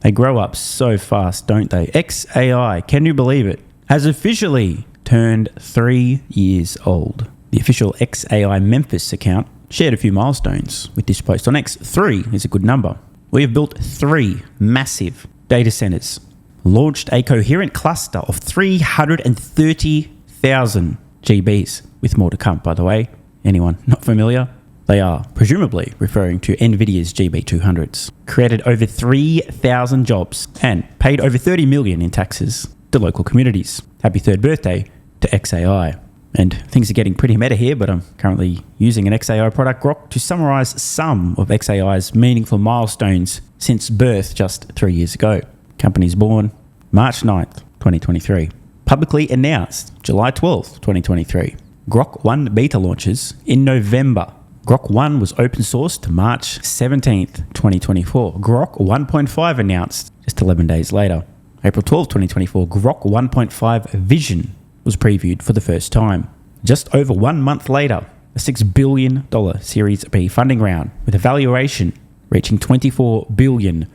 They grow up so fast, don't they? XAI, can you believe it, has officially turned 3 years old. The official XAI Memphis account shared a few milestones with this post on X. 3 is a good number. We have built 3 massive data centers, launched a coherent cluster of 330,000 GBs, with more to come, by the way. Anyone not familiar? They are presumably referring to NVIDIA's GB200s. Created over 3,000 jobs and paid over 30 million in taxes to local communities. Happy third birthday to XAI. And things are getting pretty meta here, but I'm currently using an XAI product, Grok, to summarize some of XAI's meaningful milestones since birth just 3 years ago. Company's born March 9th, 2023. Publicly announced July 12th, 2023. Grok 1 beta launches in November. Grok 1 was open sourced March 17th, 2024. Grok 1.5 announced just 11 days later. April 12th, 2024, Grok 1.5 Vision was previewed for the first time. Just over 1 month later, a $6 billion Series B funding round with a valuation reaching $24 billion.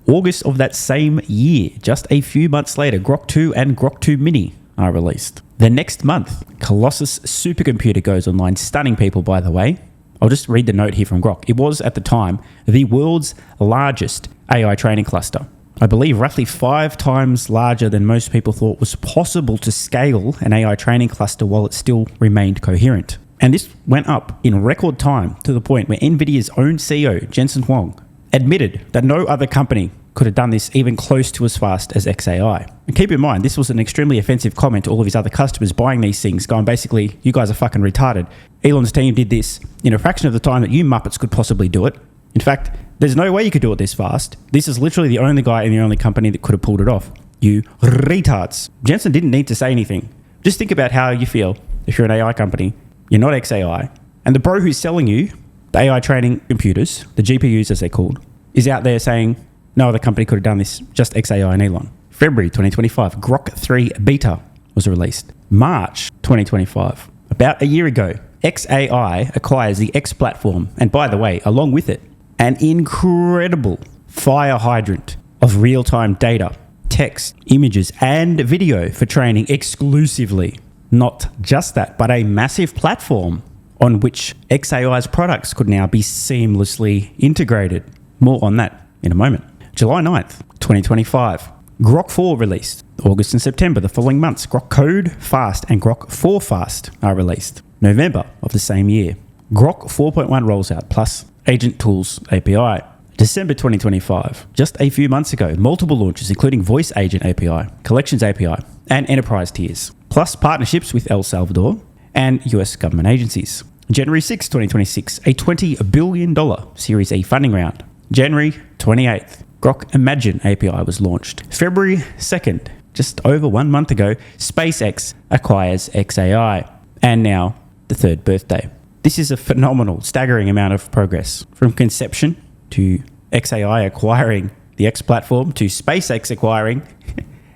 August of that same year, just a few months later, Grok 2 and Grok 2 Mini are released. The next month, Colossus supercomputer goes online, stunning people, by the way. I'll just read the note here from Grok. It was, at the time, the world's largest AI training cluster. I believe roughly 5 times larger than most people thought was possible to scale an AI training cluster while it still remained coherent. And this went up in record time to the point where NVIDIA's own CEO, Jensen Huang, admitted that no other company could have done this even close to as fast as XAI. And keep in mind, this was an extremely offensive comment to all of his other customers buying these things, going basically, you guys are fucking retarded. Elon's team did this in a fraction of the time that you Muppets could possibly do it. In fact, there's no way you could do it this fast. This is literally the only guy and the only company that could have pulled it off. You retards. Jensen didn't need to say anything. Just think about how you feel if you're an AI company, you're not XAI, and the bro who's selling you the AI training computers, the GPUs as they're called, is out there saying, no other company could have done this, just XAI and Elon. February 2025, Grok 3 beta was released. March 2025, about a year ago, XAI acquires the X platform, and by the way, along with it, an incredible fire hydrant of real-time data, text, images, and video for training exclusively. Not just that, but a massive platform on which XAI's products could now be seamlessly integrated. More on that in a moment. July 9th, 2025. Grok 4 released. August and September, the following months, Grok Code Fast and Grok 4 Fast are released. November of the same year, Grok 4.1 rolls out, plus Agent Tools API. December 2025, just a few months ago, multiple launches including Voice Agent API, Collections API, and Enterprise tiers, plus partnerships with El Salvador and US government agencies. January 6, 2026, a $20 billion Series E funding round. January 28th, Grok Imagine API was launched. February 2nd, just over 1 month ago, SpaceX acquires XAI. And now, the third birthday. This is a phenomenal, staggering amount of progress. From conception to XAI acquiring the X platform to SpaceX acquiring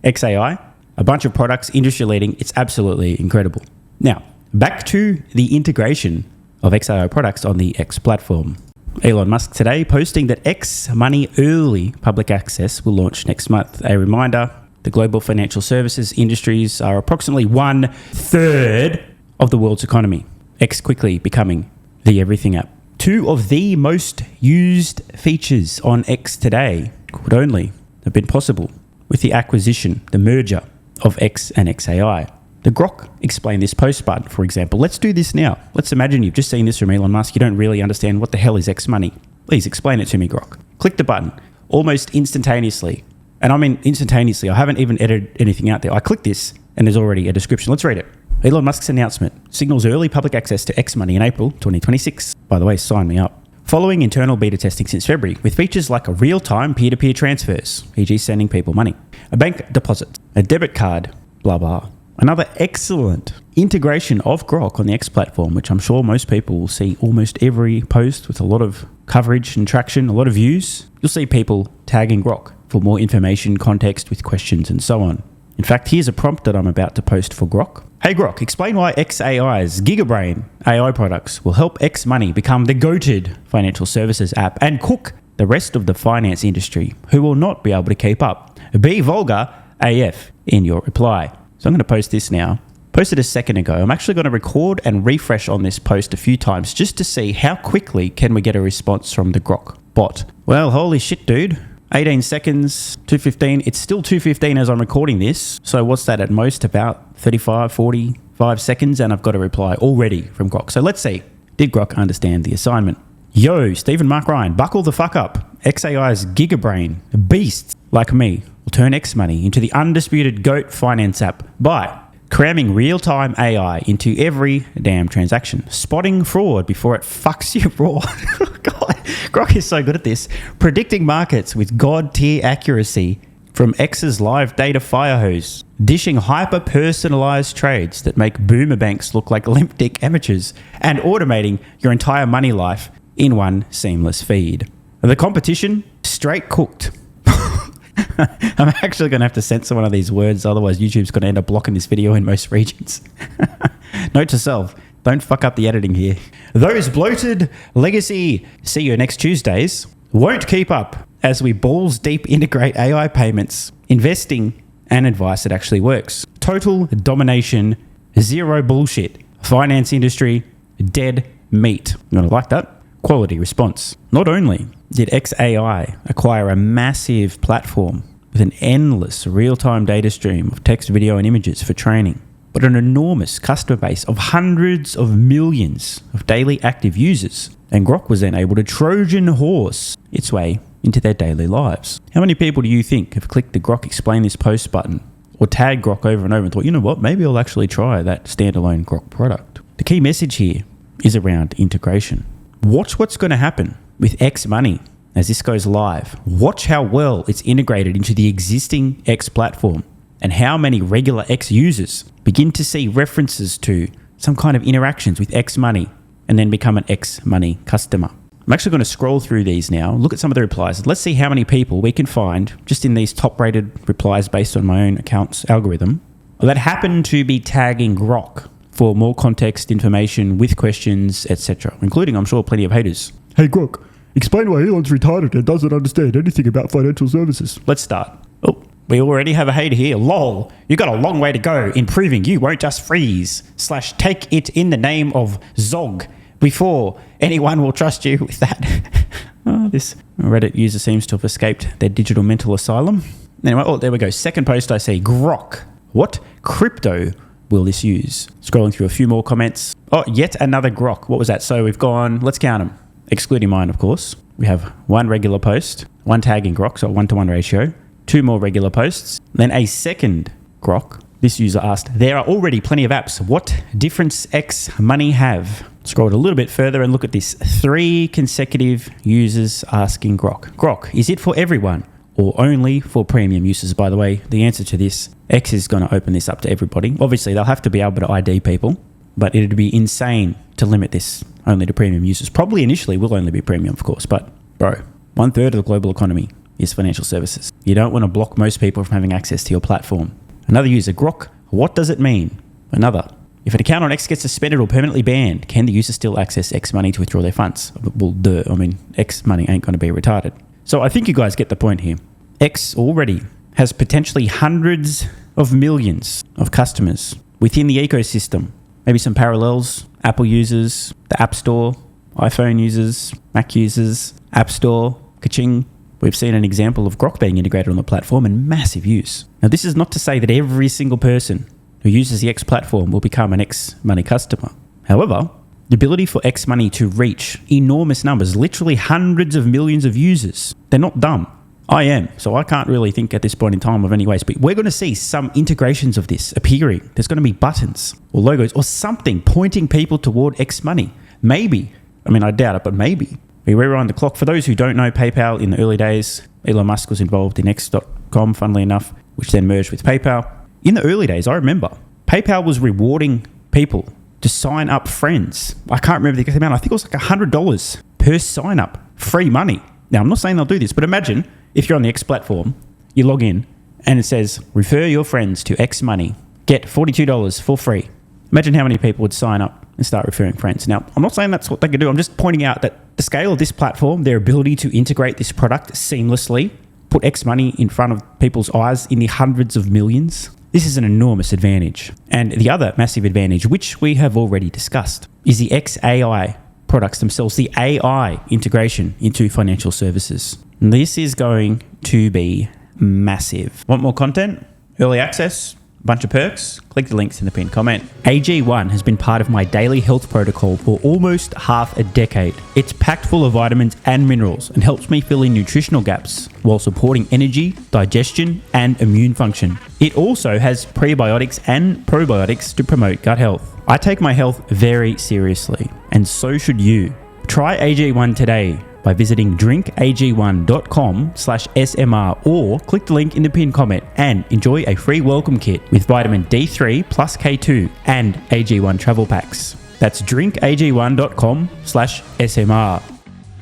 XAI. A bunch of products, industry leading. It's absolutely incredible. Now, back to the integration of XAI products on the X platform. Elon Musk today posting that X Money Early Public Access will launch next month. A reminder, the global financial services industries are approximately 1/3 of the world's economy. X quickly becoming the everything app. 2 of the most used features on X today could only have been possible with the acquisition, the merger of X and XAI. The Grok explained this post button, for example. Let's do this now. Let's imagine you've just seen this from Elon Musk. You don't really understand what the hell is X Money. Please explain it to me, Grok. Click the button almost instantaneously. And I mean instantaneously. I haven't even edited anything out there. I click this and there's already a description. Let's read it. Elon Musk's announcement signals early public access to X Money in April 2026. By the way, sign me up. Following internal beta testing since February, with features like a real-time peer-to-peer transfers, e.g. sending people money, a bank deposit, a debit card, blah, blah. Another excellent integration of Grok on the X platform, which I'm sure most people will see almost every post with a lot of coverage and traction, a lot of views. You'll see people tagging Grok for more information, context with questions and so on. In fact, here's a prompt that I'm about to post for Grok. Hey Grok, explain why XAI's Gigabrain AI products will help X Money become the go-to financial services app and cook the rest of the finance industry who will not be able to keep up. Be vulgar AF in your reply. So I'm going to post this now. Posted a second ago. I'm actually going to record and refresh on this post a few times just to see how quickly can we get a response from the Grok bot. Well, holy shit, dude. 18 seconds, 2:15. It's still 2:15 as I'm recording this. So what's that at most? About 35, 45 seconds, and I've got a reply already from Grok. So let's see. Did Grok understand the assignment? Yo, Stephen Mark Ryan, buckle the fuck up. XAI's gigabrain, beasts like me, will turn X Money into the undisputed GOAT finance app by cramming real-time AI into every damn transaction, spotting fraud before it fucks you raw. God, Grok is so good at this. Predicting markets with god-tier accuracy from X's live data fire hose, dishing hyper-personalized trades that make boomer banks look like limp-dick amateurs, and automating your entire money life in one seamless feed. The competition, straight cooked. I'm actually going to have to censor one of these words, otherwise YouTube's going to end up blocking this video in most regions. Note to self, don't fuck up the editing here. Those bloated legacy see you next Tuesdays won't keep up as we balls deep integrate AI payments, investing, and advice that actually works. Total domination, zero bullshit. Finance industry, dead meat. You going to like that? Quality response. Not only did XAI acquire a massive platform with an endless real-time data stream of text, video, and images for training, but an enormous customer base of hundreds of millions of daily active users, and Grok was then able to Trojan horse its way into their daily lives. How many people do you think have clicked the Grok explain this post button or tagged Grok over and over and thought, you know what, maybe I'll actually try that standalone Grok product? The key message here is around integration. Watch what's going to happen with X Money as this goes live. Watch how well it's integrated into the existing X platform and how many regular X users begin to see references to some kind of interactions with X Money and then become an X Money customer. I'm actually going to scroll through these now, look at some of the replies. Let's see how many people we can find just in these top rated replies based on my own account's algorithm that happen to be tagging Grok for more context, information, with questions, etc., including, I'm sure, plenty of haters. Hey Grok, explain why Elon's retarded and doesn't understand anything about financial services. Let's start. Oh, we already have a hater here. Lol, you got a long way to go in proving you won't just freeze / take it in the name of Zog before anyone will trust you with that. This Reddit user seems to have escaped their digital mental asylum. Anyway, oh, there we go. Second post I see. Grok. What crypto will this use? Scrolling through a few more comments. Oh, yet another Grok. What was that? So we've gone, let's count them. Excluding mine, of course. We have one regular post, one tagging Grok, so a 1-to-1 ratio, 2 more regular posts, then a second Grok. This user asked, there are already plenty of apps. What difference X Money have? Scrolled a little bit further and look at this. 3 consecutive users asking Grok. Grok, is it for everyone or only for premium users? By the way, the answer to this, X is going to open this up to everybody. Obviously, they'll have to be able to ID people, but it'd be insane to limit this only to premium users. Probably initially will only be premium, of course, but bro, 1/3 of the global economy is financial services. You don't want to block most people from having access to your platform. Another user, Grok, what does it mean? Another, if an account on X gets suspended or permanently banned, can the user still access X Money to withdraw their funds? Well, X Money ain't going to be retarded. So I think you guys get the point here. X already has potentially hundreds of millions of customers within the ecosystem. Maybe some parallels, Apple users, the App Store, iPhone users, Mac users, App Store, ka-ching. We've seen an example of Grok being integrated on the platform and massive use. Now, this is not to say that every single person who uses the X platform will become an X Money customer. However, the ability for X Money to reach enormous numbers, literally hundreds of millions of users, they're not dumb. I am, so I can't really think at this point in time of any ways, but we're going to see some integrations of this appearing. There's going to be buttons or logos or something pointing people toward X Money. Maybe, I doubt it, but maybe. We rewind the clock. For those who don't know, PayPal in the early days, Elon Musk was involved in X.com, funnily enough, which then merged with PayPal. In the early days, I remember, PayPal was rewarding people to sign up friends. I can't remember the exact amount. I think it was like $100 per sign up, free money. Now, I'm not saying they'll do this, but imagine if you're on the X platform, you log in and it says, refer your friends to X Money, get $42 for free. Imagine how many people would sign up and start referring friends. Now, I'm not saying that's what they could do. I'm just pointing out that the scale of this platform, their ability to integrate this product seamlessly, put X money in front of people's eyes in the hundreds of millions, this is an enormous advantage. And the other massive advantage, which we have already discussed, is the XAI products themselves, the AI integration into financial services. And this is going to be massive. Want more content? Early access? Bunch of perks? Click the links in the pinned comment. AG1 has been part of my daily health protocol for almost half a decade. It's packed full of vitamins and minerals and helps me fill in nutritional gaps while supporting energy, digestion, and immune function. It also has prebiotics and probiotics to promote gut health. I take my health very seriously, and so should you. Try AG1 today by visiting drinkag1.com/SMR or click the link in the pinned comment and enjoy a free welcome kit with vitamin D3 plus K2 and AG1 travel packs. That's drinkag1.com/SMR.